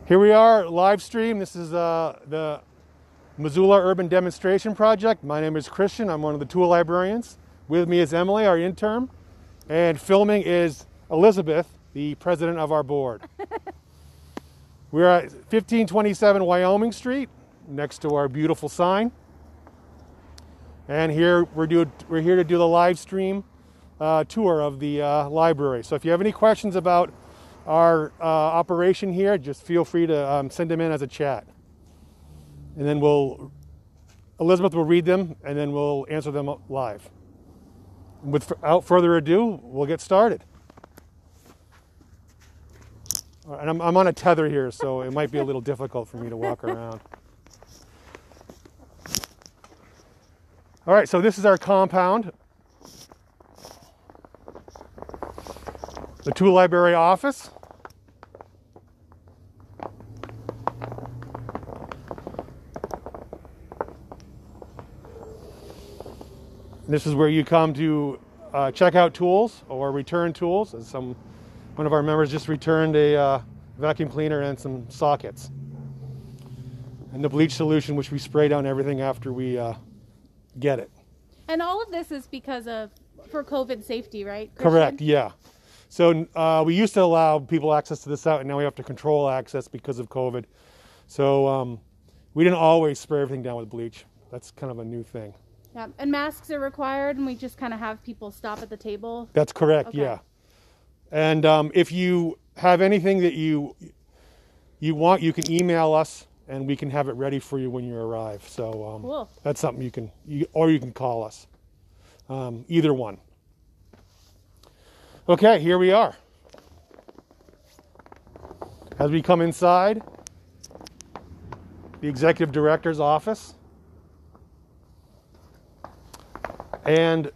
Here we are, live stream. This is the Missoula Urban Demonstration Project. My name is Christian. I'm one of the tool librarians. With me is Emily, our intern, and filming is Elizabeth, the president of our board. We're at 1527 Wyoming Street, next to our beautiful sign. And here we're here to do the live stream tour of the library. So if you have any questions about our operation here, just feel free to send them in as a chat. And then Elizabeth will read them, and then we'll answer them live. Without further ado, we'll get started. And I'm on a tether here, so it might be a little difficult for me to walk around. All right, so this is our compound. The tool library office. This is where you come to check out tools or return tools. One of our members just returned a vacuum cleaner and some sockets. And the bleach solution, which we spray down everything after we get it. And all of this is for COVID safety, right, Christian? Correct, yeah. So we used to allow people access to the site, and now we have to control access because of COVID. So we didn't always spray everything down with bleach. That's kind of a new thing. Yeah, and masks are required, and we just kind of have people stop at the table. That's correct, okay. Yeah. And if you have anything that you want, you can email us, and we can have it ready for you when you arrive. So cool. That's something you can call us. Either one. Okay, here we are. As we come inside, the executive director's office and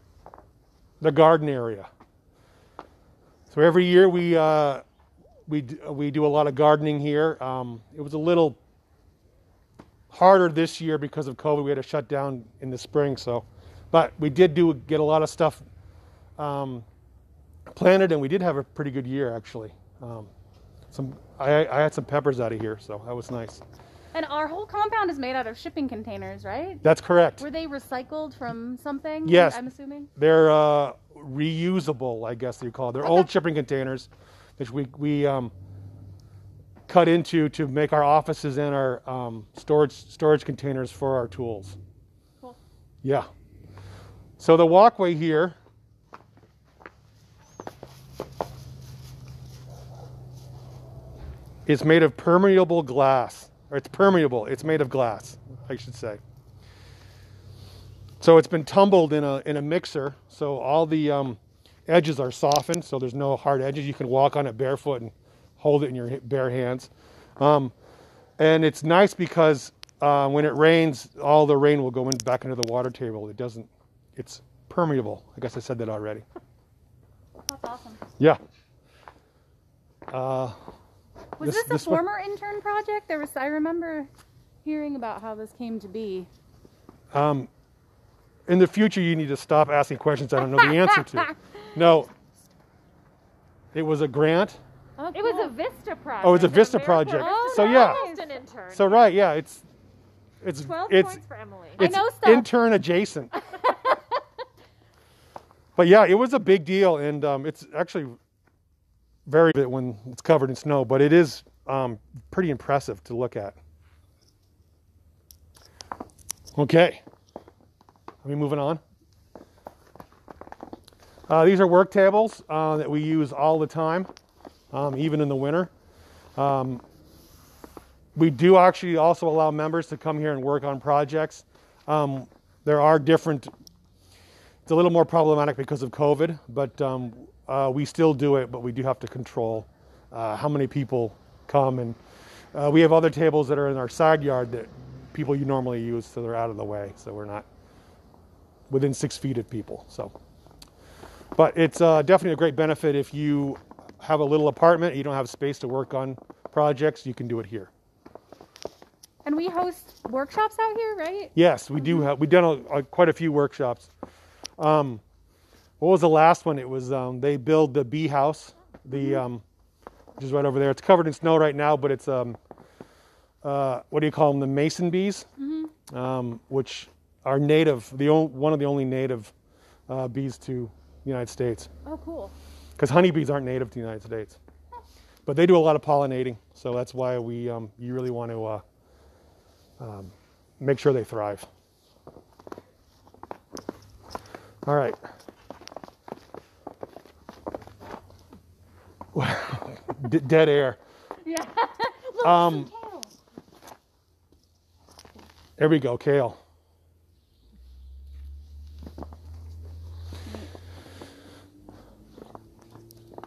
the garden area. So every year we do a lot of gardening here. It was a little harder this year because of COVID. We had to shut down in the spring, but we did get a lot of stuff planted, and we did have a pretty good year actually. I had some peppers out of here, so that was nice. And our whole compound is made out of shipping containers, right? That's correct. Were they recycled from something? Yes. I'm assuming? They're reusable, I guess you call it. They're old shipping containers that we cut into to make our offices and our storage containers for our tools. Cool. Yeah. So the walkway here is made of permeable glass. Or it's permeable. It's made of glass, I should say. So it's been tumbled in a mixer, so all the edges are softened, so there's no hard edges. You can walk on it barefoot and hold it in your bare hands. And it's nice because when it rains, all the rain will go back into the water table. It's permeable. I guess I said that already. That's awesome. Yeah. Was this a former intern project? I remember hearing about how this came to be. In the future, you need to stop asking questions I don't know the answer to. No. It was a grant. Oh, cool. It was a Vista project. Oh, it was a Vista project. Oh, so nice. yeah. Almost an intern. So right, yeah, it's 12 points for Emily. It's I know stuff. intern adjacent. But yeah, it was a big deal, and it's actually very big when it's covered in snow, but it is pretty impressive to look at. Okay. Are we moving on? These are work tables that we use all the time, even in the winter. We do actually also allow members to come here and work on projects. There are different, it's a little more problematic because of COVID, but we still do it, but we do have to control how many people come. And we have other tables that are in our side yard that people you normally use, so they're out of the way, so we're not within 6 feet of people. But it's definitely a great benefit if you have a little apartment, you don't have space to work on projects, you can do it here. And we host workshops out here, right? Yes, we do have. We've done quite a few workshops. What was the last one? It was they build the bee house, which is right over there. It's covered in snow right now, but it's what do you call them? The mason bees, which are native, one of the only native bees to the United States. Oh, cool. Because honeybees aren't native to the United States. But they do a lot of pollinating, so that's why you really want to make sure they thrive. All right. Dead air. Yeah. Look, some kale. There we go, kale.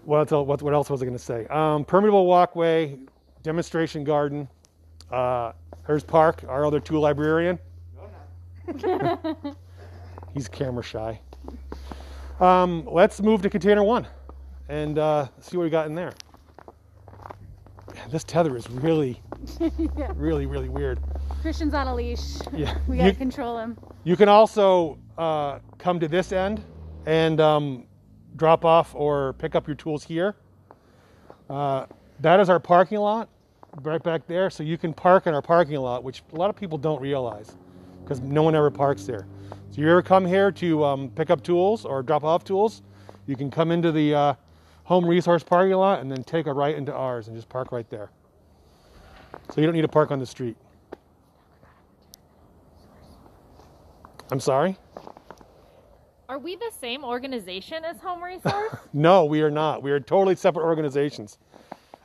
What else was I going to say? Permeable walkway, demonstration garden. Here's Park, our other tool librarian. He's camera shy. Let's move to container 1 and see what we got in there. Man, this tether is really, really weird. Christian's on a leash. Yeah, we gotta control him. You can also come to this end and drop off or pick up your tools here. That is our parking lot right back there. So you can park in our parking lot, which a lot of people don't realize because no one ever parks there. So you ever come here to pick up tools or drop off tools, you can come into the home resource parking lot and then take a right into ours and just park right there. So you don't need to park on the street. I'm sorry? Are we the same organization as Home Resource? No, we are not. We are totally separate organizations.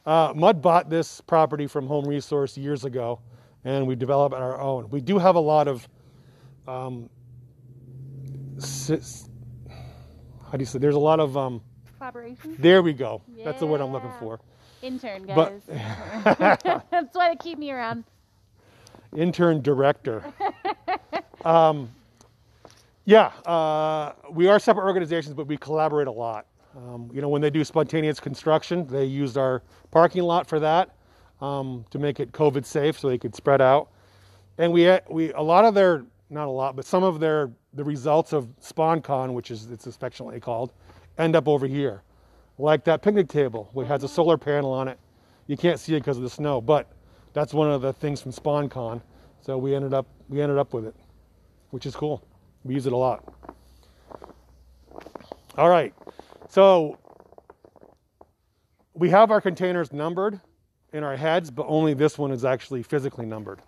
Mud bought this property from Home Resource years ago, and we developed it on our own. We do have a lot of, how do you say, there's a lot of, Collaboration? there we go. Yeah. That's the word I'm looking for. Intern, guys. That's why they keep me around. Intern director. Yeah, we are separate organizations, but we collaborate a lot. When they do spontaneous construction, they used our parking lot for that to make it COVID safe, so they could spread out. And some of the results of SpawnCon, which it's affectionately called, end up over here, like that picnic table, which has a solar panel on it. You can't see it because of the snow, but that's one of the things from SpawnCon. So we ended up with it, which is cool. We use it a lot. All right, so we have our containers numbered in our heads, but only this one is actually physically numbered.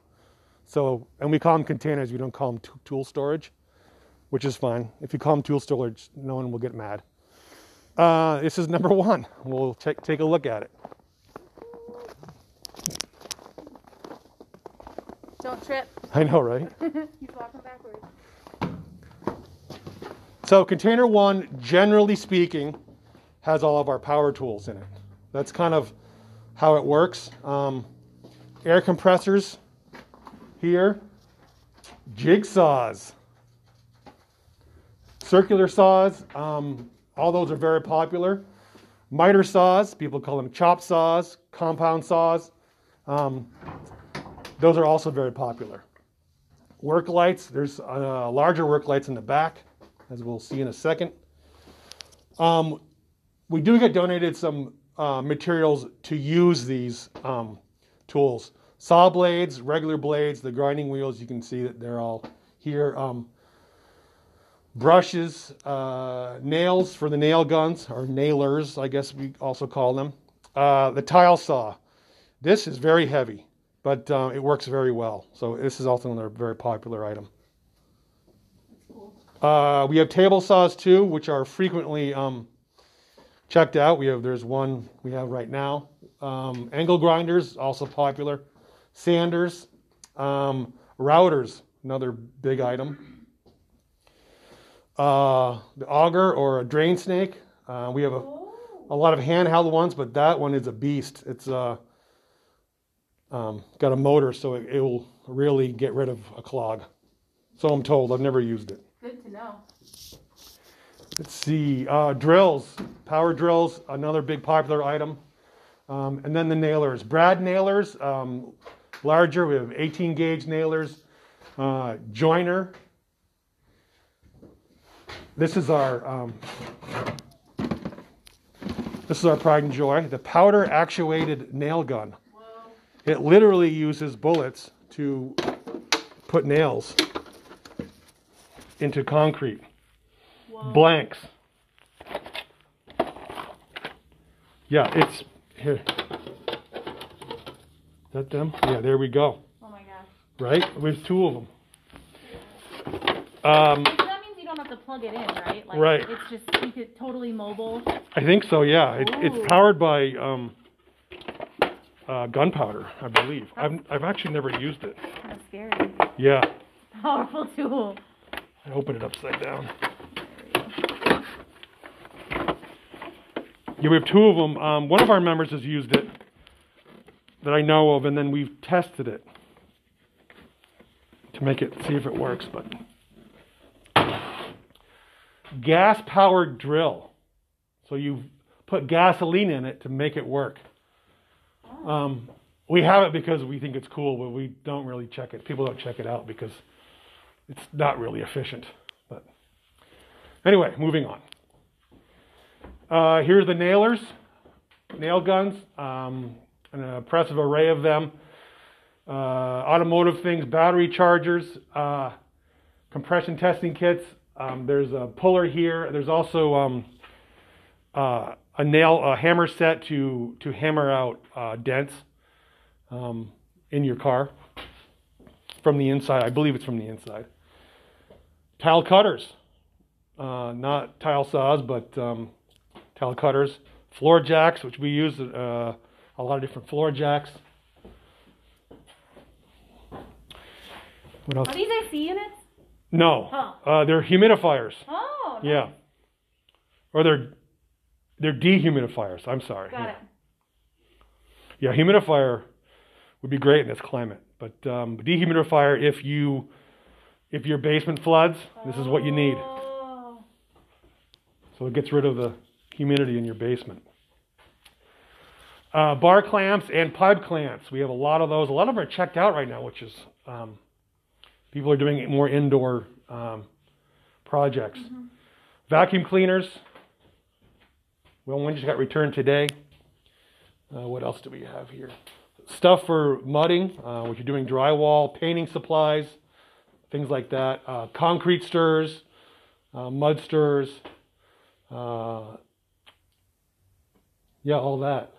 So, and we call them containers. We don't call them tool storage, which is fine. If you call them tool storage, no one will get mad. This is number 1. We'll take a look at it. Don't trip. I know, right? He's walking backwards. So container 1, generally speaking, has all of our power tools in it. That's kind of how it works. Air compressors here, jigsaws, circular saws, all those are very popular. Miter saws, people call them chop saws, compound saws. Those are also very popular. Work lights, there's larger work lights in the back, as we'll see in a second. We do get donated some materials to use these tools. Saw blades, regular blades, the grinding wheels, you can see that they're all here. Brushes, nails for the nail guns, or nailers, I guess we also call them. The tile saw. This is very heavy, but it works very well. So this is also another very popular item. We have table saws too, which are frequently checked out. There's one we have right now. Angle grinders, also popular. Sanders, routers, another big item. The auger or a drain snake. We have a lot of handheld ones, but that one is a beast. It's got a motor, so it will really get rid of a clog. So I'm told. I've never used it. Good to know. Let's see. Drills, power drills, another big popular item. And then the nailers. Brad nailers, larger. We have 18 gauge nailers. Joiner. This is our pride and joy. The powder actuated nail gun. Whoa. It literally uses bullets to put nails into concrete. Whoa. Blanks. Yeah, it's here. Is that them? Yeah, there we go. Oh my gosh. Right? There's two of them. That means you don't have to plug it in, right? Like, right. It's just keep it totally mobile. I think so, yeah. It's powered by gunpowder, I believe. I've actually never used it. Kind of scary. Yeah. Powerful tool. I open it upside down. Yeah, we have two of them. One of our members has used it that I know of, and then we've tested it to make it, see if it works. But gas-powered drill. So you put gasoline in it to make it work. We have it because we think it's cool, but we don't really check it. People don't check it out because it's not really efficient. But anyway, moving on. Here's the nailers, nail guns, an impressive array of them. Automotive things, battery chargers, compression testing kits. There's a puller here. There's also a hammer set to hammer out dents in your car from the inside. I believe it's from the inside. Tile cutters, not tile saws, but tile cutters. Floor jacks, which we use a lot of different floor jacks. What else? Are these AC units? No, they're humidifiers. Oh, nice. Yeah, or they're dehumidifiers. I'm sorry. Got it. Yeah, humidifier would be great in this climate, but dehumidifier, if your basement floods, this is what you need. Oh. So it gets rid of the humidity in your basement. Bar clamps and pipe clamps. We have a lot of those. A lot of them are checked out right now, which is people are doing more indoor projects. Mm-hmm. Vacuum cleaners. Well, one just got returned today. What else do we have here? Stuff for mudding, which you're doing drywall, painting supplies, things like that. Concrete stirrers, mud stirrers. Yeah, all that.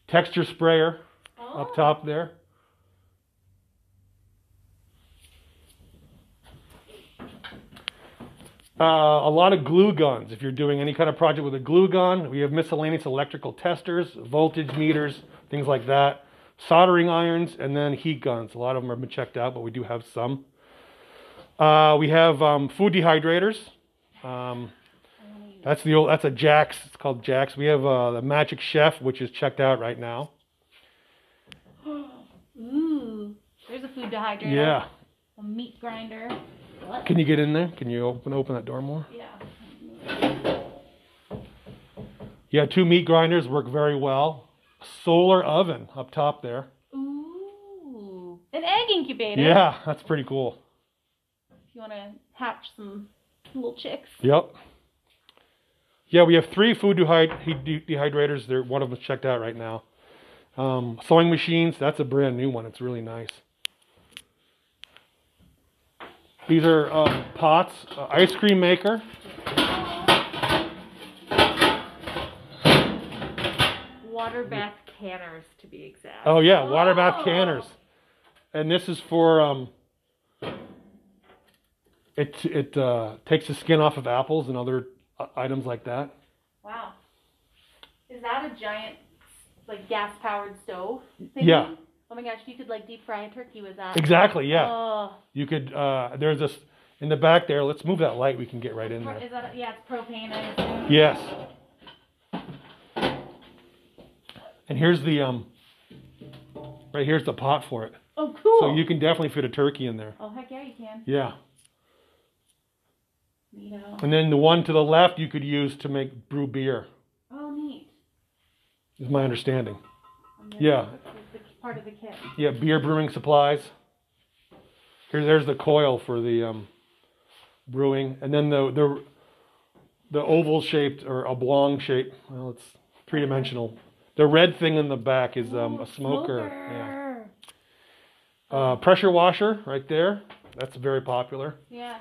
Texture sprayer up top there. A lot of glue guns. If you're doing any kind of project with a glue gun, we have miscellaneous electrical testers, voltage meters, things like that. Soldering irons, and then heat guns. A lot of them have been checked out, but we do have some. We have food dehydrators. That's a Jax. It's called Jax. We have the Magic Chef, which is checked out right now. Ooh, there's a food dehydrator. Yeah. A meat grinder. What? Can you get in there? Can you open that door more? Yeah. Yeah, 2 meat grinders work very well. Solar oven up top there. Ooh, an egg incubator. Yeah, that's pretty cool. If you want to hatch some little chicks. Yep. Yeah, we have 3 food dehydrators. One of them is checked out right now. Sewing machines, that's a brand new one. It's really nice. These are pots, ice cream maker. Water bath canners, to be exact. Oh yeah, water bath canners. And this is for it takes the skin off of apples and other items like that. Wow. Is that a giant, like, gas-powered stove thingy? Yeah. Oh my gosh, you could, like, deep fry a turkey with that. Exactly, yeah. Oh. You could, there's this, in the back there, let's move that light, we can get right in there. Is that, yeah, it's propane, I assume. Yes. And here's the, right here's the pot for it. Oh, cool. So you can definitely fit a turkey in there. Oh, heck yeah, you can. Yeah. Neato. And then the one to the left you could use to brew beer. Oh, neat. Is my understanding. Yeah. It's part of the kit. Yeah, beer brewing supplies. There's the coil for the brewing, and then the oval shaped or oblong shape. Well, it's 3-dimensional. The red thing in the back is a smoker. Yeah. Pressure washer right there. That's very popular. Yeah.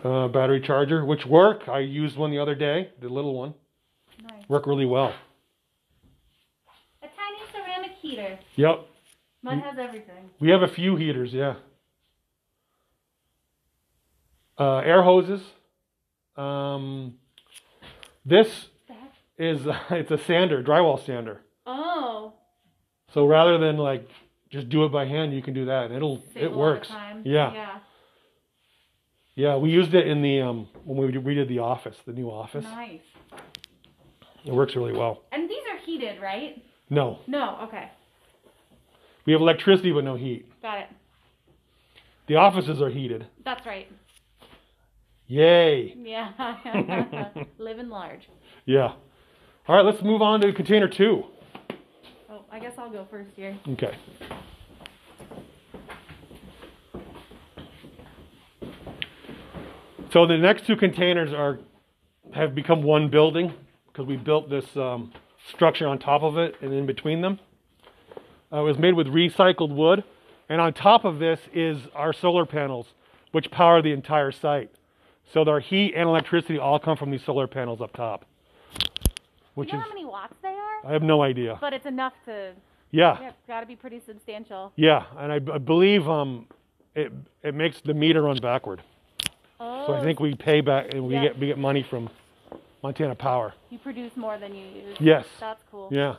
Battery charger, which work. I used one the other day, the little one. Nice. Work really well. A tiny ceramic heater. Yep. Mine has everything. We have a few heaters, yeah. Air hoses. This is it's a sander, drywall sander. Oh. So rather than like just do it by hand, you can do that. It works. Yeah. Yeah. Yeah, we used it in the when we redid the office, the new office. Nice. It works really well. And these are heated, right? No. No. Okay. We have electricity but no heat. Got it. The offices are heated. That's right. Yay. Yeah. Living large. Yeah. All right, let's move on to container 2. Oh, I guess I'll go first here. Okay. So the next 2 containers have become one building because we built this structure on top of it and in between them. It was made with recycled wood, and on top of this is our solar panels, which power the entire site. So their heat and electricity all come from these solar panels up top. Which Do you know how many watts they are? I have no idea. But it's enough to. Yeah. Yeah, it's got to be pretty substantial. Yeah, and I believe it makes the meter run backward. Oh. So I think we pay back and we get money from Montana Power. You produce more than you use. Yes. That's cool. Yeah.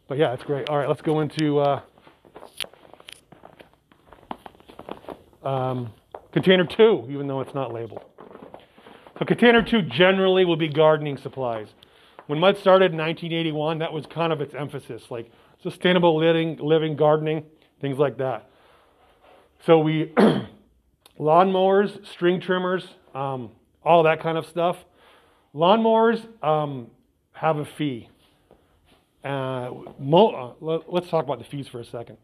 But yeah, it's great. All right, let's go into container 2, even though it's not labeled. So container 2 generally will be gardening supplies. When Mud started in 1981, that was kind of its emphasis, like sustainable living, gardening, things like that. So we lawnmowers, string trimmers, all that kind of stuff. Lawnmowers have a fee. Let's talk about the fees for a second.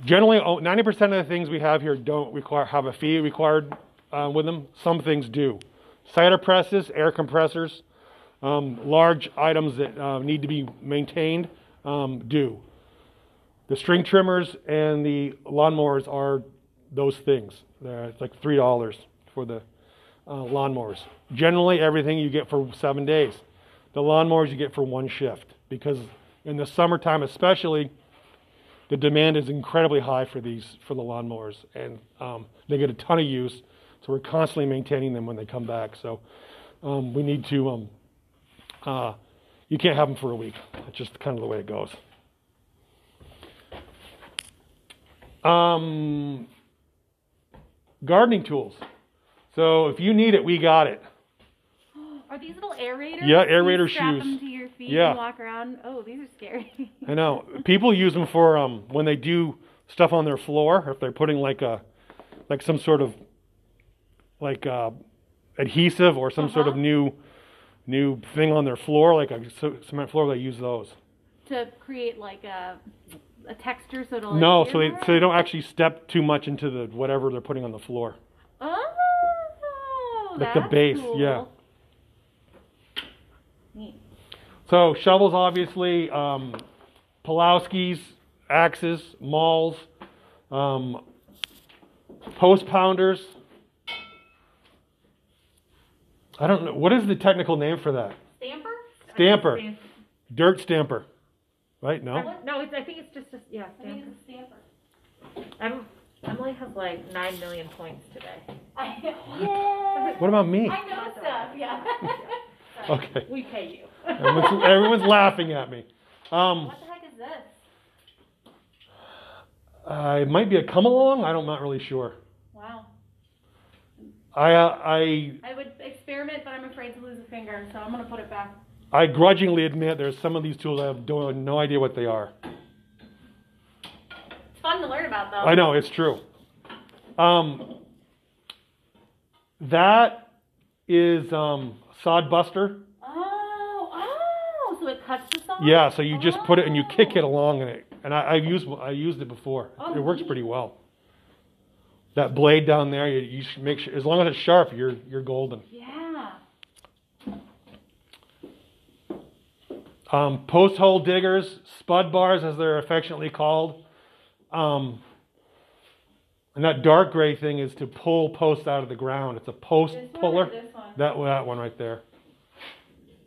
Generally, 90% of the things we have here don't have a fee required with them. Some things do. Cider presses, air compressors, large items that need to be maintained do. The string trimmers and the lawnmowers are those things. It's like $3 for the lawnmowers. Generally, everything you get for 7 days. The lawnmowers you get for 1 shift, because in the summertime especially, the demand is incredibly high for the lawnmowers, and they get a ton of use, so we're constantly maintaining them when they come back. So we need to, you can't have them for a week. It's just kind of the way it goes. Gardening tools. So if you need it, we got it. Are these little aerators? Yeah, aerator strap shoes. them to your feet Yeah. and walk around. Oh, these are scary. I know. People use them for when they do stuff on their floor, or if they're putting like some sort of adhesive or some sort of new thing on their floor, like a cement floor. They use those To create like a texture, so it'll. No, so they don't actually step too much into the whatever they're putting on the floor. Oh, Like that's the base, cool. yeah. Neat. So shovels, obviously, Pulowskis, axes, mauls, post pounders. I don't know. What is the technical name for that? Stamper? Stamper. Dirt stamper. Right? No? No, I think it's just a I think it's a stamper. Emily has like 9 million points today. Yeah. What about me? I know stuff, yeah. Okay. We pay you. Everyone's laughing at me. What the heck is this? It might be a come along. I'm not really sure. Wow. I I would experiment, but I'm afraid to lose a finger, so I'm going to put it back. I grudgingly admit there's some of these tools I have no idea what they are. It's fun to learn about, though. I know, it's true. That is sod buster. Oh, so it cuts the sod? Yeah, so you just put it and you kick it along in it. And I used it before. Oh, It works neat. pretty well. That blade down there, you should make sure, as long as it's sharp, you're golden. Yeah. Post hole diggers, spud bars as they're affectionately called. And that dark gray thing is to pull posts out of the ground. It's a post puller. This one? That one right there.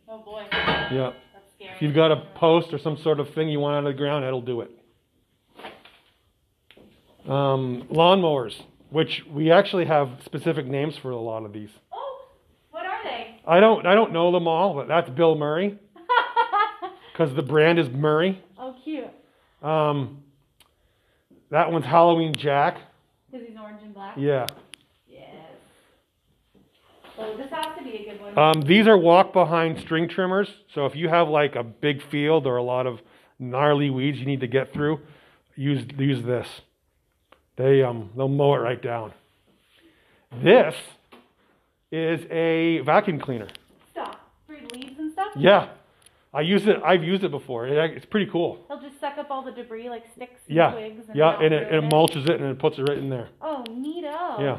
Oh boy. Yeah. That's scary. If you've got a post or some sort of thing you want out of the ground, that'll do it. Lawnmowers, which we actually have specific names for a lot of these. Oh, what are they? I don't know them all, but that's Bill Murray. Because the brand is Murray. Oh, cute. That one's Halloween Jack. Because he's orange and black? Yeah. Yes. Oh, this has to be a good one. These are walk-behind string trimmers. So if you have like a big field or a lot of gnarly weeds you need to get through, use this. They'll mow it right down. This is a vacuum cleaner. Stop. For leaves and stuff? Yeah. I've used it before. It's pretty cool. It'll just suck up all the debris like sticks and Yeah. twigs. And Yeah, and it mulches it and it puts it right in there. Oh, neato. Yeah.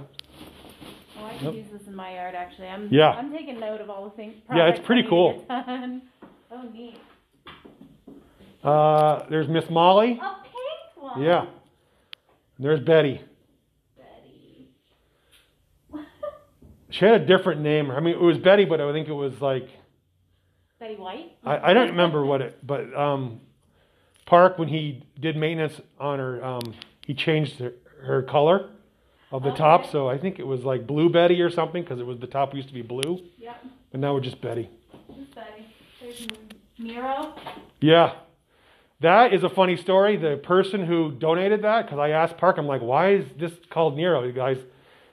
Oh, I could use this in my yard actually. I'm taking note of all the things. Yeah, it's pretty cool. Oh, neat. There's Miss Molly. A pink one. Yeah. There's Betty. She had a different name. I mean, it was Betty, but I think it was like... Betty White? I don't remember but Park, when he did maintenance on her, he changed her color of the top. So I think it was like Blue Betty or something, because the top used to be blue. Yep. But now we're just Betty. Just Betty. There's Nero. Yeah. That is a funny story. The person who donated that, because I asked Park, I'm like, why is this called Nero? You guys,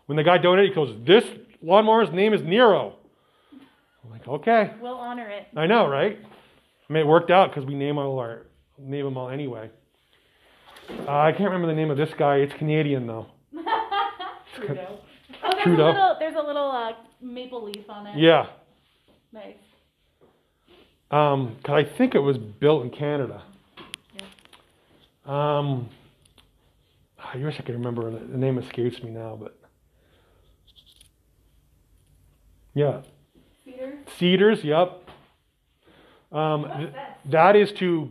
when the guy donated, he goes, this lawnmower's name is Nero. I'm like, okay. We'll honor it. I know, right? I mean, it worked out because we name them all anyway. I can't remember the name of this guy. It's Canadian though. Trudeau. Oh, Trudeau. There's a little maple leaf on it. Yeah. Nice. Because I think it was built in Canada. Yeah. I wish I could remember. The name escapes me now, but yeah. Cedars, yep. That is to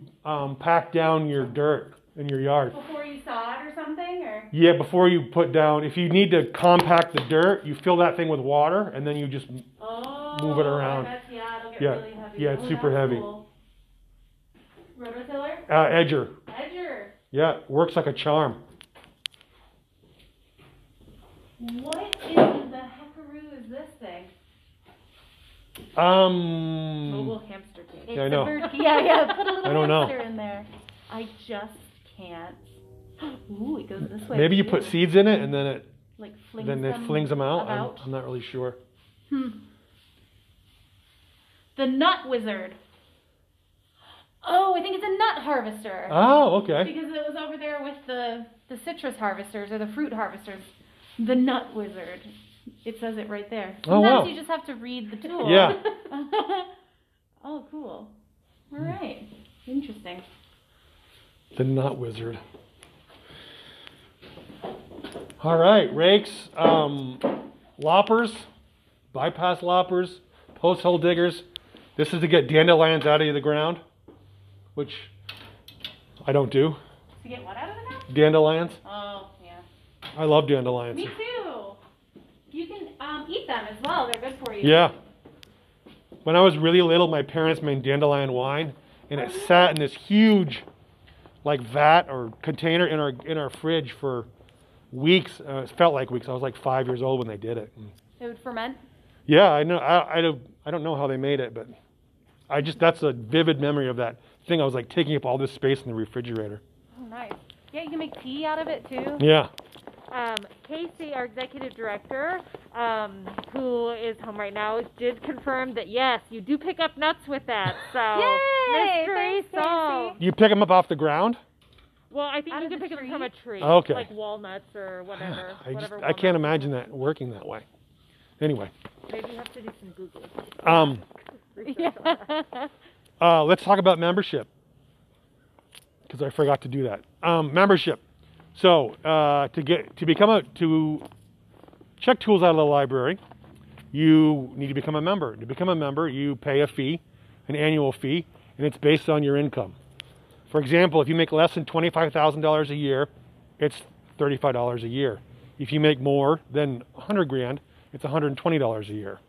pack down your dirt in your yard. Before you saw it or something? Or? Yeah, before you put down, if you need to compact the dirt, you fill that thing with water and then you just move it around. It'll get really heavy. Yeah, it's super heavy. Cool. Rototiller? Edger. Edger. Yeah, works like a charm. What in the heckaroo is this thing? Mobile hamster cage. Yeah, I know. Yeah, put a little I don't know. hamster in there. I just can't. Ooh, it goes this way. Maybe you too. put seeds in it and then it flings them out. I'm not really sure. The Nut Wizard. Oh, I think it's a nut harvester. Oh, okay. Because it was over there with the citrus harvesters or the fruit harvesters. The Nut Wizard. It says it right there. Sometimes you just have to read the tool. Yeah. Oh, cool. All right. Interesting. The Nut Wizard. All right, rakes, loppers, bypass loppers, post hole diggers. This is to get dandelions out of the ground, which I don't do. To get what out of the ground? Dandelions. Oh, yeah. I love dandelions. Me too. You can eat them as well. They're good for you. Yeah. When I was really little, my parents made dandelion wine, and it sat in this huge, like vat or container in our fridge for weeks. It felt like weeks. I was like 5 years old when they did it. It would ferment? Yeah, I know. I don't know how they made it, but that's a vivid memory of that thing. I was like taking up all this space in the refrigerator. Oh, nice. Yeah, you can make tea out of it too. Yeah. Casey, our executive director, who is home right now, did confirm that yes, you do pick up nuts with that. So Yay! mystery Thanks, solved. You pick them up off the ground? Well, I think Out you of can the pick them from a tree. Okay. Like walnuts or whatever. I can't imagine that working that way. Anyway. Maybe you have to do some Googling. Let's talk about membership, because I forgot to do that. Membership. So to check tools out of the library, you need to become a member. To become a member, you pay a fee, an annual fee, and it's based on your income. For example, if you make less than $25,000 a year, it's $35 a year. If you make more than 100 grand, it's $120 a year.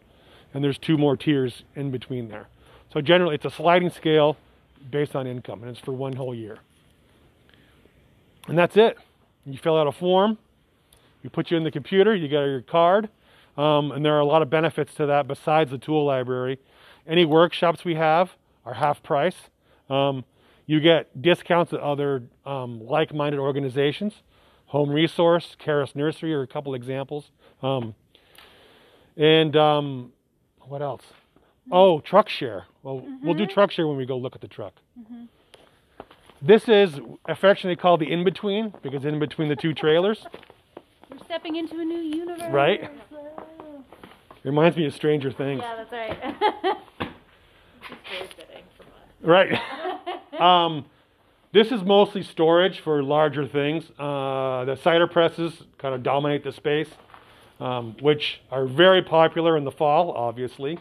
And there's 2 more tiers in between there. So generally, it's a sliding scale based on income, and it's for 1 whole year. And that's it. You fill out a form, you put you in the computer, you get your card, and there are a lot of benefits to that besides the tool library. Any workshops we have are half price. You get discounts at other like-minded organizations. Home Resource, Karis Nursery are a couple examples. What else? Oh, truck share. Well, we'll do truck share when we go look at the truck. This is affectionately called the in-between, because in between the 2 trailers. We're stepping into a new universe. Right? It reminds me of Stranger Things. Yeah, that's right. It's very fitting from us. Right. This is mostly storage for larger things. The cider presses kind of dominate the space, which are very popular in the fall, obviously.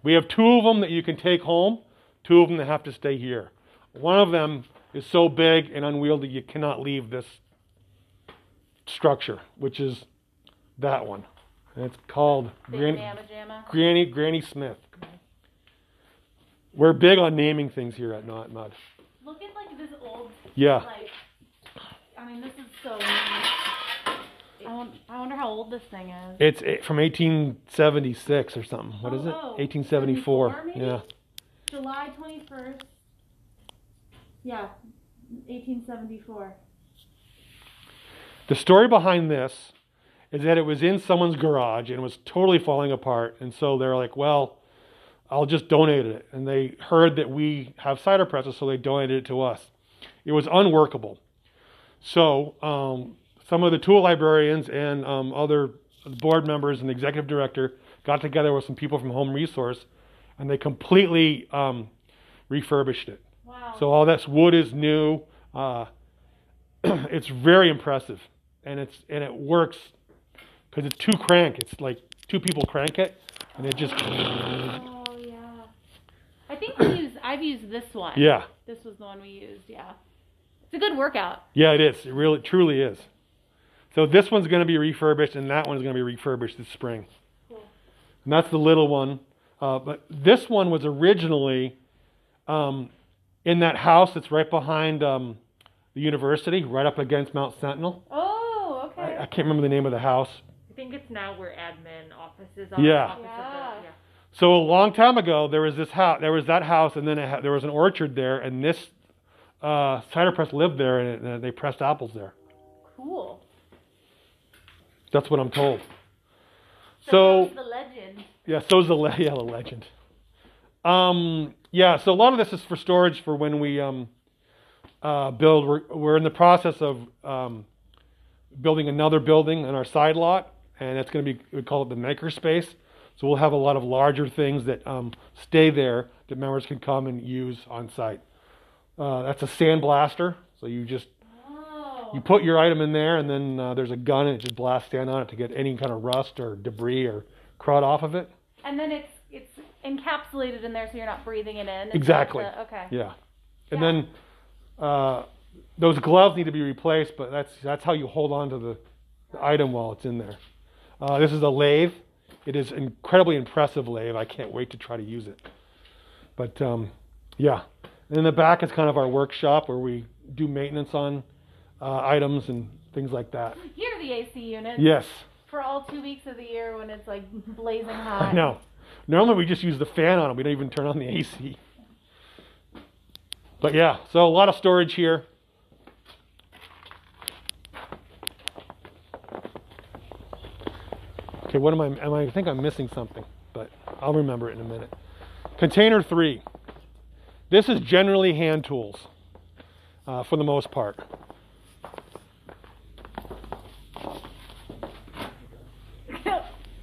We have 2 of them that you can take home, 2 of them that have to stay here. One of them is so big and unwieldy you cannot leave this structure, which is that one. And it's called Granny Smith. We're big on naming things here at Not Mud. Look at like this old. Yeah. Like, I mean, this is so neat. I wonder how old this thing is. It's from 1876 or something. What is it? 1874. Maybe? Yeah. July 21st. Yeah, 1874. The story behind this is that it was in someone's garage and it was totally falling apart. And so they're like, well, I'll just donate it. And they heard that we have cider presses, so they donated it to us. It was unworkable. So some of the tool librarians and other board members and the executive director got together with some people from Home Resource, and they completely refurbished it. Wow. So all this wood is new. It's very impressive, and it works because it's 2 crank. It's like 2 people crank it, and it just. Oh yeah. I think I've used this one. Yeah. This was the one we used. Yeah. It's a good workout. Yeah, it is. It really, truly is. So this one's going to be refurbished, and that one's going to be refurbished this spring. Cool. And that's the little one. But this one was originally in that house that's right behind the university, right up against Mount Sentinel. Oh, okay. I can't remember the name of the house. I think it's now where admin offices are. Yeah. Yeah. So a long time ago, there was this house. There was that house, and then there was an orchard there, and this cider press lived there, and they pressed apples there. Cool. That's what I'm told. So that's the legend. Yeah, so's the legend. Yeah, so a lot of this is for storage for when we build. We're in the process of building another building in our side lot, and it's going to be, we call it the maker space. So we'll have a lot of larger things that stay there that members can come and use on site. That's a sandblaster, so you just you put your item in there, and then there's a gun, and it just blasts sand on it to get any kind of rust or debris or crud off of it. And then it's encapsulated in there, so you're not breathing it in. Exactly. Okay. Yeah. And then those gloves need to be replaced, but that's how you hold on to the item while it's in there. This is a lathe. It is an incredibly impressive lathe. I can't wait to try to use it. But yeah. And in the back is kind of our workshop where we do maintenance on items and things like that. Here are the AC units. Yes. For all 2 weeks of the year when it's like blazing hot. I know. Normally we just use the fan on them. We don't even turn on the AC. But yeah, so a lot of storage here. Okay, what I think I'm missing something, but I'll remember it in a minute. Container 3. This is generally hand tools for the most part.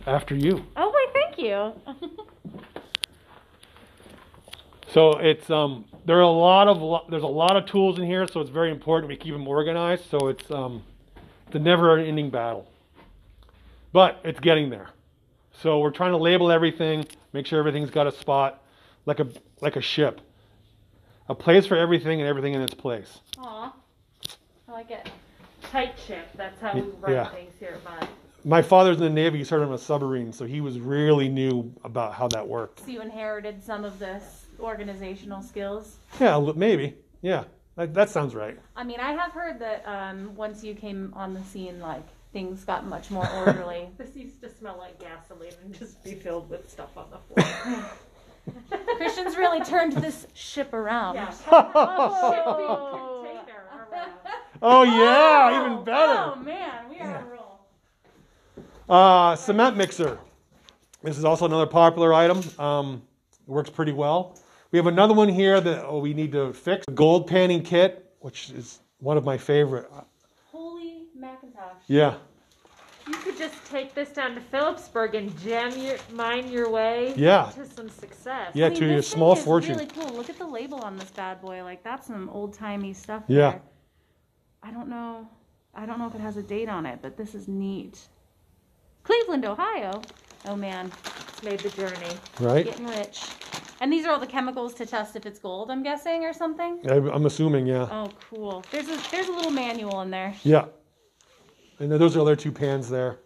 After you. Oh, wait, thank you. So it's there's a lot of tools in here, so it's very important we keep them organized. So it's a never-ending battle, but it's getting there. So we're trying to label everything, make sure everything's got a spot, like a ship. A place for everything and everything in its place. Aw, I like it. Tight ship. That's how we run Yeah. things here at Mud. My father's in the Navy. He started on a submarine, so he was really new about how that worked. So you inherited some of this organizational skills? Yeah, maybe. Yeah, that sounds right. I mean, I have heard that once you came on the scene, like, things got much more orderly. This used to smell like gasoline and just be filled with stuff on the floor. Christian's really turned this ship around. Yeah. Oh. Shipping container around. Oh yeah, even better. Oh man, we are on a roll. Cement mixer. This is also another popular item. It works pretty well. We have another one here that we need to fix. Gold panning kit, which is one of my favorite. Holy Macintosh. Yeah. You could just take this down to Phillipsburg and mine your way Yeah. to some success. Yeah, to your this small thing is fortune. really cool. Look at the label on this bad boy. Like, that's some old-timey stuff Yeah. there. I don't know if it has a date on it, but this is neat. Cleveland, Ohio. Oh man, It's made the journey. Right? getting rich. And these are all the chemicals to test if it's gold, I'm guessing, or something? I'm assuming, yeah. Oh, cool. There's a little manual in there. Yeah. And then those are the other two pans there.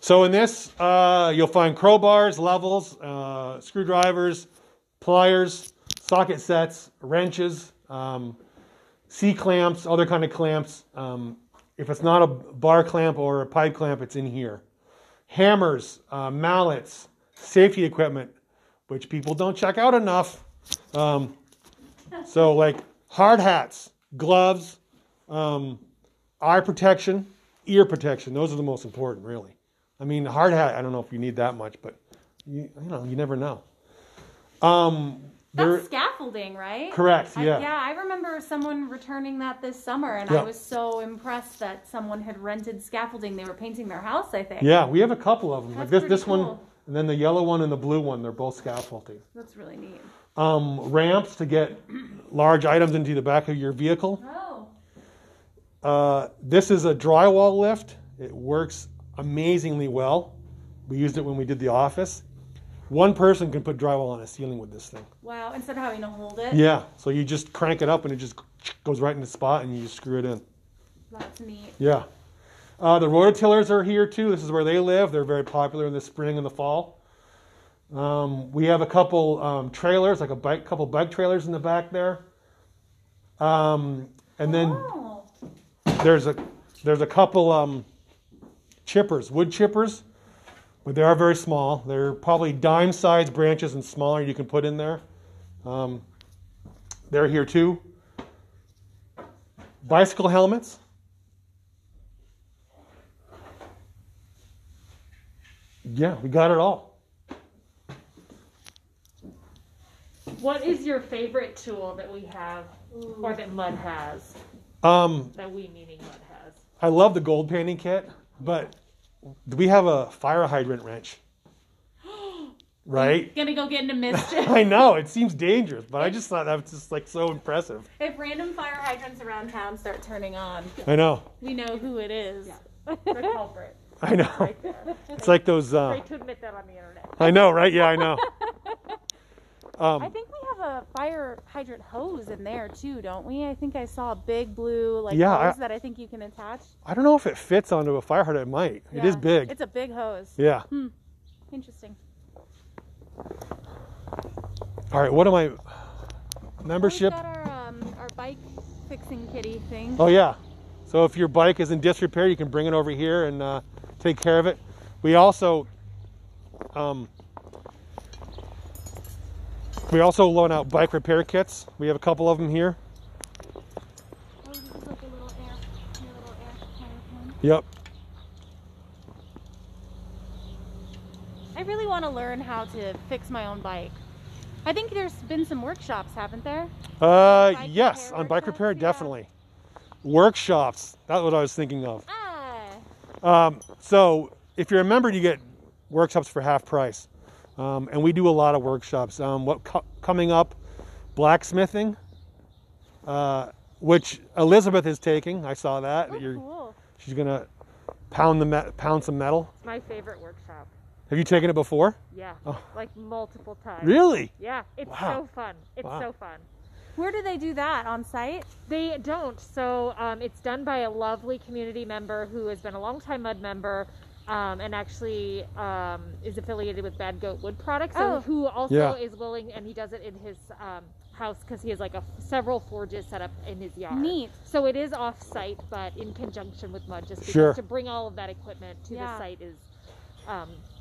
So in this, you'll find crowbars, levels, screwdrivers, pliers, socket sets, wrenches, C-clamps, other kind of clamps. If it's not a bar clamp or a pipe clamp, it's in here. Hammers, mallets, safety equipment, which people don't check out enough. So like hard hats, gloves, eye protection, ear protection. Those are the most important, really. I mean, hard hat, I don't know if you need that much, but you never know. That's scaffolding, right? Correct, yeah. I remember someone returning that this summer, and Yeah. I was so impressed that someone had rented scaffolding. They were painting their house, I think. Yeah, we have a couple of them. That's Like this pretty one, cool. and then the yellow one and the blue one, they're both scaffolding. That's really neat. Ramps to get large items into the back of your vehicle. Oh. This is a drywall lift. It works amazingly well. We used it when we did the office. One person can put drywall on a ceiling with this thing. Wow, instead of having to hold it? Yeah, so you just crank it up and it just goes right in the spot and you just screw it in. That's neat. Yeah. The Rototillers are here too. This is where they live. They're very popular in the spring and the fall. We have a couple trailers, like couple bike trailers in the back there. And then Oh. there's a couple chippers, wood chippers, but they are very small. They're probably dime-sized branches and smaller you can put in there. They're here too. Bicycle helmets. Yeah, we got it all. What is your favorite tool that we have, or that Mud has? That we, meaning Mud, has? I love the gold painting kit, but do we have a fire hydrant wrench? Right? Gonna go get into mischief. I know, it seems dangerous, but I just thought that was just like so impressive. If random fire hydrants around town start turning on, I know. we know who it is. The culprit. I know. Right there. It's like those. Great to admit that on the internet. I know, right? Yeah, I know. I think we have a fire hydrant hose in there too, don't we? I think I saw a big blue hose that I think you can attach. I don't know if it fits onto a fire hydrant. It might. It is Yeah, big. It's a big hose. Yeah. Interesting. All right. What am I? Membership. We've got our bike fixing kitty thing. Oh yeah. So if your bike is in disrepair, you can bring it over here and take care of it. We also loan out bike repair kits. We have a couple of them here. Oh, this is like a little air tire thing. Yep. I really want to learn how to fix my own bike. I think there's been some workshops, haven't there? Yes, repair on bike workshops? repair, Yeah. definitely. Workshops. That's what I was thinking of. Ah. So if you're a member, you get workshops for half price. And we do a lot of workshops. Coming up, blacksmithing, which Elizabeth is taking. I saw that. Oh, cool. She's gonna pound some metal. It's my favorite workshop. Have you taken it before? Yeah, like multiple times. Really? Yeah, it's Wow. so fun. It's so fun. Where do they do that? On site? They don't. So it's done by a lovely community member who has been a longtime Mud member and actually is affiliated with Bad Goat Wood Products. So who also is willing, and he does it in his house because he has like several forges set up in his yard. Neat. So it is off site, but in conjunction with Mud, just because to bring all of that equipment to the site is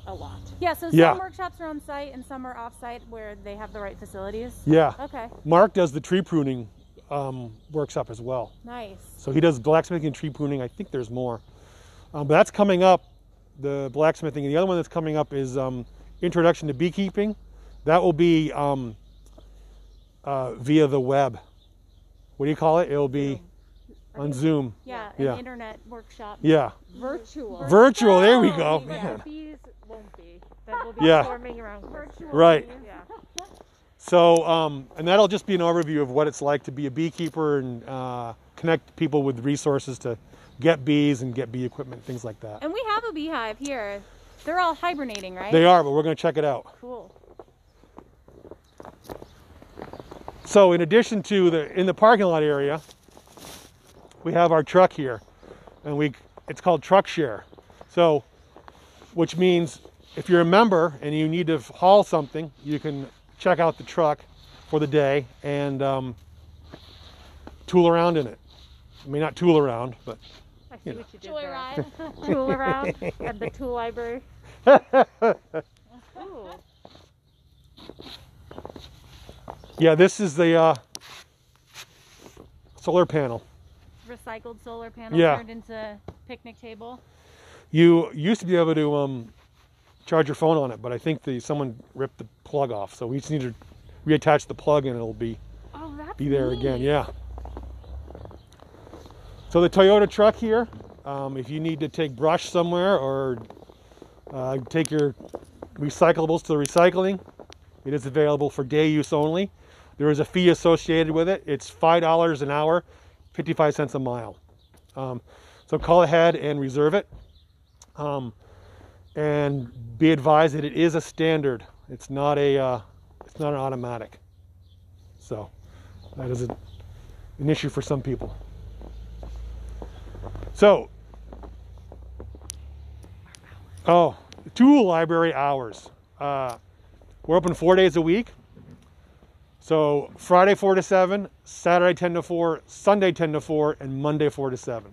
a lot. Yeah, so some workshops are on site and some are off site where they have the right facilities. Yeah. Okay. Mark does the tree pruning workshop as well. Nice. So he does blacksmithing and tree pruning. I think there's more. But that's coming up, the blacksmithing. And the other one that's coming up is Introduction to Beekeeping. That will be via the web. What do you call it? It'll be on Zoom. Yeah, an internet workshop. Yeah. Virtual. There we go. But Man. the bees won't be. That will be forming around virtual. Right. Yeah. So, and that'll just be an overview of what it's like to be a beekeeper and connect people with resources to get bees and get bee equipment, things like that. And we have a beehive here. They're all hibernating, right? They are, but we're going to check it out. Cool. So, in addition to in the parking lot area, we have our truck here, and it's called Truck Share. So, which means if you're a member and you need to haul something, you can check out the truck for the day and tool around in it. I mean, not tool around, but I see what you did Joy there. ride. Tool around and the tool library. Ooh. Yeah, this is the solar panel. Recycled solar panel turned into picnic table. You used to be able to charge your phone on it, but I think someone ripped the plug off, so we just need to reattach the plug and it'll be there neat. again. Yeah. So the Toyota truck here, if you need to take brush somewhere or take your recyclables to the recycling, it is available for day use only. There is a fee associated with it. It's $5 an hour, 55 cents a mile. So call ahead and reserve it. And be advised that it is a standard. It's not an automatic. So that is an issue for some people. So, tool library hours. We're open 4 days a week. So Friday 4 to 7, Saturday 10 to 4, Sunday 10 to 4, and Monday 4 to 7.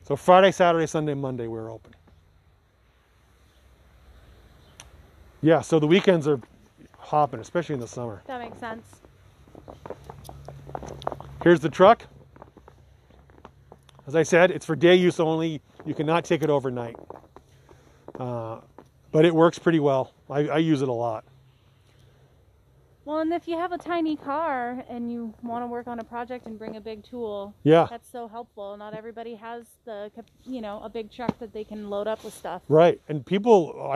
So Friday, Saturday, Sunday, Monday we're open. Yeah, so the weekends are hopping, especially in the summer. That makes sense. Here's the truck. As I said, it's for day use only. You cannot take it overnight. But it works pretty well. I use it a lot. Well, and if you have a tiny car and you want to work on a project and bring a big tool, yeah, that's so helpful. Not everybody has a big truck that they can load up with stuff. Right, and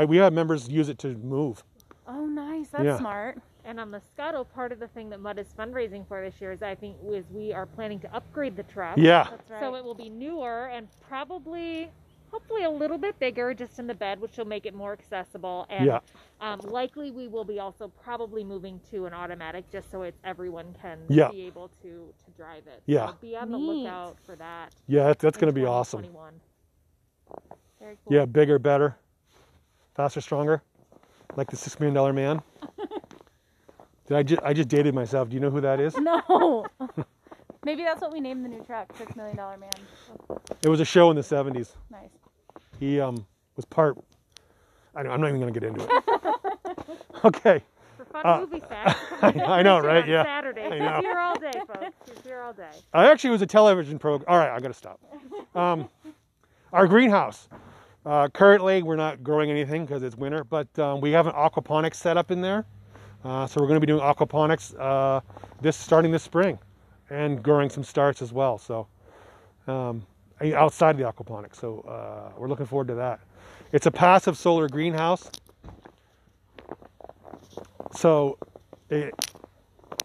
we have members use it to move. Oh, nice. That's smart. And on the Scotto, part of the thing that Mud is fundraising for this year is we are planning to upgrade the truck. Yeah. That's right. So it will be newer and hopefully a little bit bigger just in the bed, which will make it more accessible. And likely we will be also probably moving to an automatic just so everyone can be able to drive it. Yeah. So be on the lookout for that. Yeah, that's going to be awesome. Very cool. Yeah, bigger, better, faster, stronger, like the $6 Million Man. I just dated myself. Do you know who that is? No. Maybe that's what we named the new truck, $6 Million Man. It was a show in the 70s. Nice. He was part. I'm not even going to get into it. Okay. For fun movie facts. I know, right? Yeah. Saturday. I know. He's here all day, folks. He's here all day. It was a television program. All right, I got to stop. Our greenhouse. Currently, we're not growing anything because it's winter, but we have an aquaponics set up in there. So we're going to be doing aquaponics starting this spring, and growing some starts as well. So outside of the aquaponics. So we're looking forward to that. It's a passive solar greenhouse. So in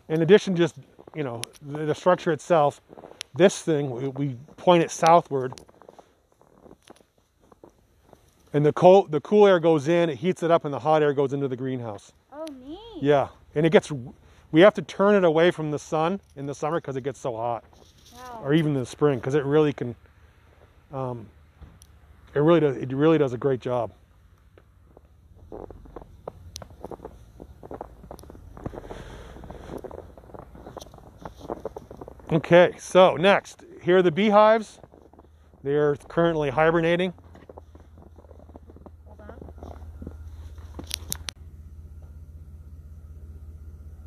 addition, just the structure itself, this thing we point it southward. And the cool air goes in, it heats it up, and the hot air goes into the greenhouse. Oh, neat. Yeah, and we have to turn it away from the sun in the summer because it gets so hot. Wow. Or even in the spring, because it really can, it really does a great job. Okay, so next, here are the beehives. They are currently hibernating. Hold on.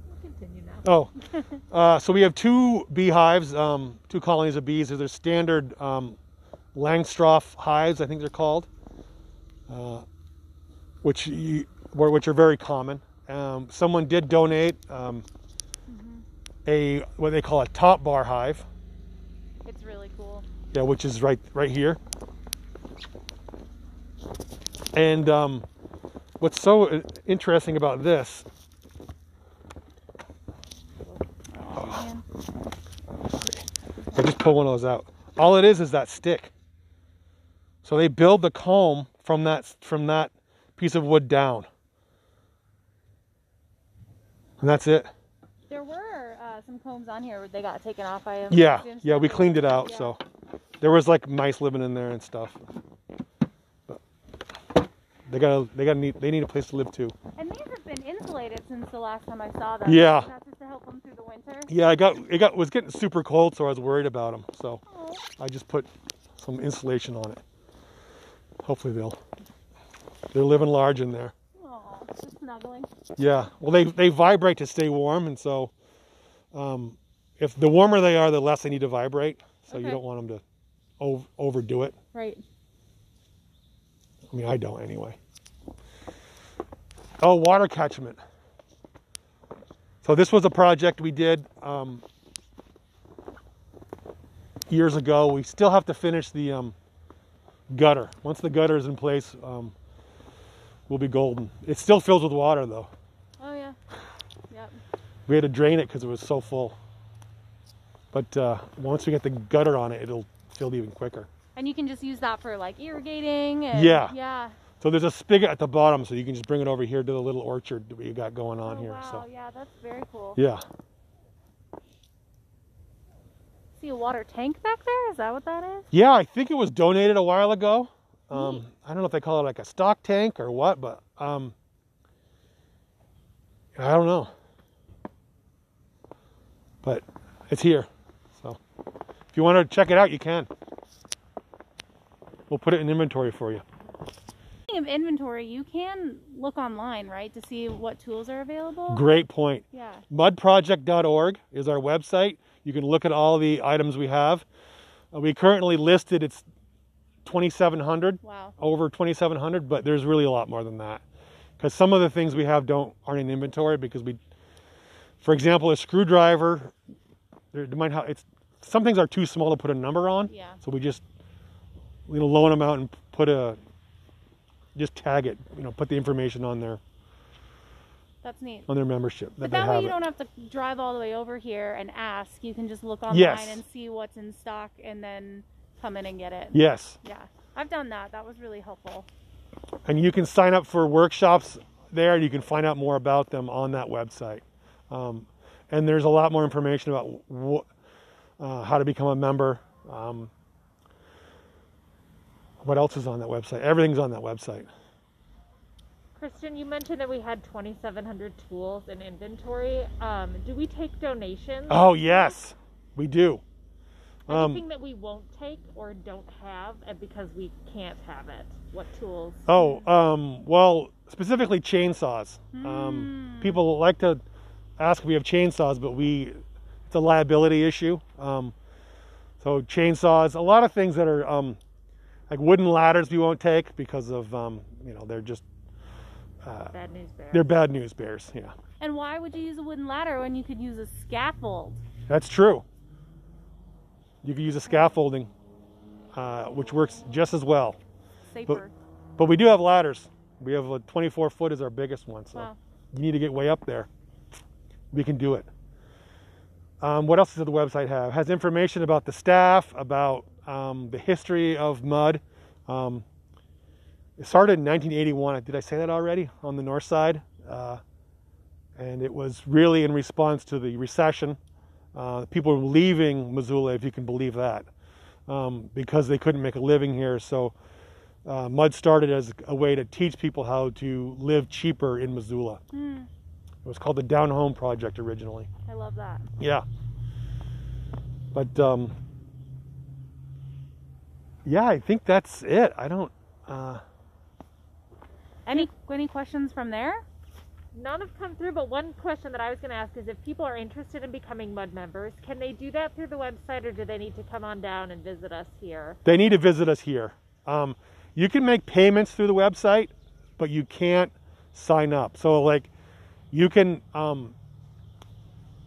We'll continue now. Oh, so we have two beehives, two colonies of bees. They're standard Langstroth hives, I think they're called, which are very common. Someone did donate what they call a top bar hive. It's really cool. Yeah, which is right here. And what's so interesting about this? Oh, I just pull one of those out. All it is that stick. So they build the comb from that piece of wood down, and that's it. There were some combs on here where they got taken off. Yeah, we cleaned it out. Yeah. So there was like mice living in there and stuff. But they need a place to live too. And these have been insulated since the last time I saw them. Yeah. Is that just to help them through the winter? Yeah, it was getting super cold, so I was worried about them. So I just put some insulation on it. Hopefully they're living large in there. Oh, just snuggling. Yeah, well they vibrate to stay warm, and so if the warmer they are, the less they need to vibrate. So you don't want them to overdo it. Right. I mean, I don't anyway. Oh, water catchment. So this was a project we did years ago. We still have to finish the gutter. Once the gutter is in place, we'll be golden. It still fills with water though. Oh yeah. Yep. We had to drain it because it was so full. But once we get the gutter on it, it'll fill even quicker. And you can just use that for like irrigating and yeah. So there's a spigot at the bottom, so you can just bring it over here to the little orchard that we got going on here. Wow, So yeah, that's very cool. yeah. See a water tank back there? Is that what that is? Yeah, I think it was donated a while ago. I don't know if they call it like a stock tank or what, but I don't know. But it's here. So if you want to check it out, you can. We'll put it in inventory for you. Speaking of inventory, you can look online, right, to see what tools are available? Great point. Yeah. Mudproject.org is our website. You can look at all the items we have. We currently listed, it's 2,700. Wow. Over 2,700, but there's really a lot more than that. Because some of the things we have aren't in inventory because for example, a screwdriver, some things are too small to put a number on. Yeah. So we just loan them out and just tag it, put the information on there. That's neat. On their membership. But that way you don't have to drive all the way over here and ask. You can just look online and see what's in stock and then come in and get it. Yes. Yeah. I've done that. That was really helpful. And you can sign up for workshops there. You can find out more about them on that website. And there's a lot more information about how to become a member. What else is on that website? Everything's on that website. Christian, you mentioned that we had 2,700 tools in inventory. Do we take donations? Oh, yes, we do. Anything that we won't take or don't have because we can't have it? What tools? Oh, well, specifically chainsaws. People like to ask if we have chainsaws, but it's a liability issue. So chainsaws, a lot of things that are like wooden ladders we won't take because of, they're just bad news bears. They're bad news bears, yeah. And why would you use a wooden ladder when you could use a scaffold? That's true. You could use a scaffolding, which works just as well. Safer. But we do have ladders. We have a 24-foot is our biggest one, so you need to get way up there. We can do it. What else does the website have? It has information about the staff, about the history of mud. It started in 1981. Did I say that already? On the north side. And it was really in response to the recession. People were leaving Missoula, if you can believe that, because they couldn't make a living here. So Mud started as a way to teach people how to live cheaper in Missoula. It was called the Down Home Project originally. I love that. Yeah. But yeah, I think that's it. I don't. Any questions from there? None have come through, but one question that I was going to ask is if people are interested in becoming Mud members, can they do that through the website, or do they need to come on down and visit us here? They need to visit us here. You can make payments through the website, but you can't sign up. So like you can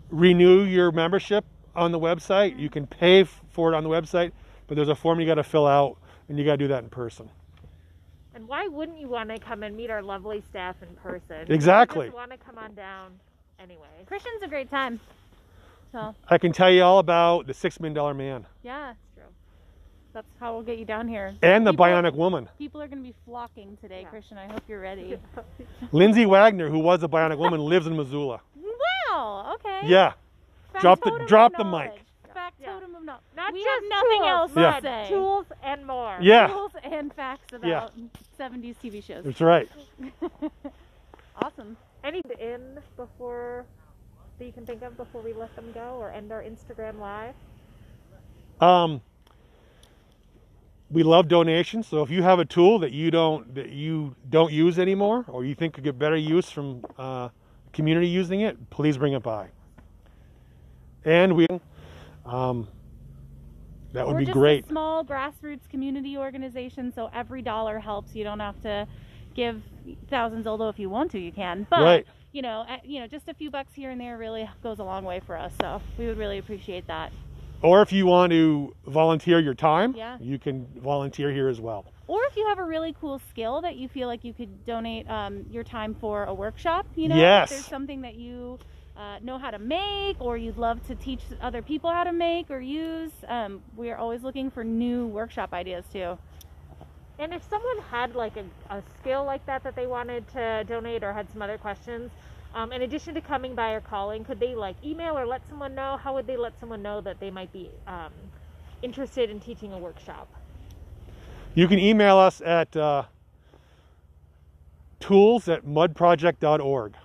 renew your membership on the website. You can pay for it on the website, but there's a form you got to fill out, and you got to do that in person. And why wouldn't you want to come and meet our lovely staff in person? Exactly. You just want to come on down anyway. Christian's a great time. So I can tell you all about the $6 Million Man. yeah, it's true. That's how we'll get you down here. And the Bionic Woman. People are going to be flocking today, Yeah. Christian. I hope you're ready. Lindsay Wagner, who was a Bionic Woman, lives in Missoula. Wow. Okay. Yeah. Factotum Drop of the knowledge. mic. Factotum of knowledge. Not We just have nothing tools, else Yeah. to say. Tools and more. Yeah. Tools and facts about Yeah. 70s TV shows. That's right. Awesome. Any in before that you can think of before we let them go or end our Instagram live? We love donations, so if you have a tool that you don't use anymore, or you think could get better use from community using it, please bring it by. And that would be great. We're just a small grassroots community organization, so every dollar helps. You don't have to give thousands, although if you want to, you can. But Right. Just a few bucks here and there really goes a long way for us. So we would really appreciate that. Or if you want to volunteer your time, Yeah. you can volunteer here as well. Or if you have a really cool skill that you feel like you could donate your time for a workshop, Yes. if there's something that you know how to make, or you'd love to teach other people how to make or use, we are always looking for new workshop ideas too. And if someone had like a skill like that they wanted to donate or had some other questions, in addition to coming by or calling, could they like email or let someone know? How would they let someone know that they might be interested in teaching a workshop? You can email us at tools@mudproject.org.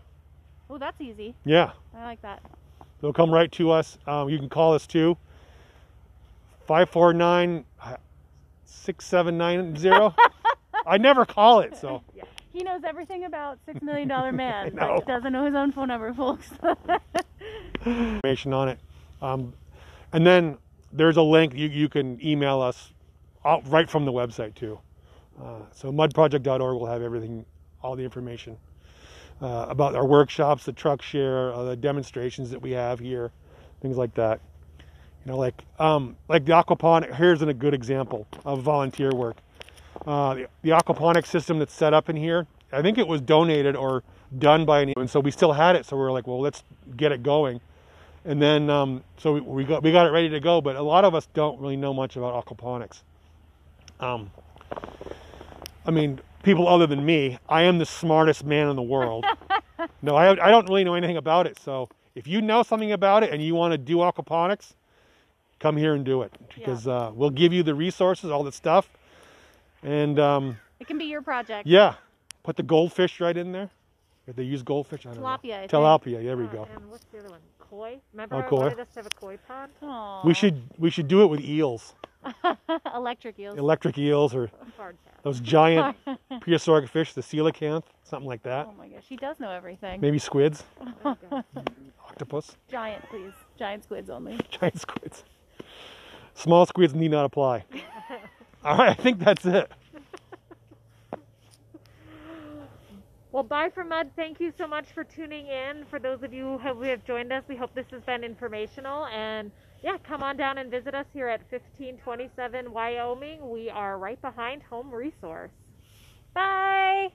Oh, that's easy. Yeah. I like that. They'll come right to us. You can call us too. 549-6790. I never call it, so. He knows everything about $6 Million Man, know. but doesn't know his own phone number, folks. Information on it. And then there's a link you can email us right from the website too. So mudproject.org will have everything, all the information about our workshops, the truck share, the demonstrations that we have here, things like that. Like the aquaponic. Here's a good example of volunteer work. The aquaponic system that's set up in here, I think it was donated or done by and so we still had it. So we were like, well, let's get it going. And then so we got it ready to go. But a lot of us don't really know much about aquaponics. I mean, people other than me. I am the smartest man in the world. No, I don't really know anything about it. So if you know something about it and you want to do aquaponics, come here and do it, because we'll give you the resources, all the stuff. And it can be your project. yeah, put the goldfish right in there. If they use goldfish, I don't know. Tilapia, I think. Tilapia, there we go. And what's the other one? Koi? Remember Oh, I koi. wanted us to have a koi pond? Aww. We should do it with eels, Electric eels. electric eels, or Hard pass. those giant prehistoric fish, the coelacanth, something like that. Oh my gosh, he does know everything. Maybe squids, Oh, God. octopus, Giant, please. Giant squids only. giant squids. Small squids need not apply. All right, I think that's it. Well, bye from Mud. Thank you so much for tuning in. For those of you who have joined us, we hope this has been informational. And yeah, come on down and visit us here at 1527 Wyoming. We are right behind Home Resource. Bye.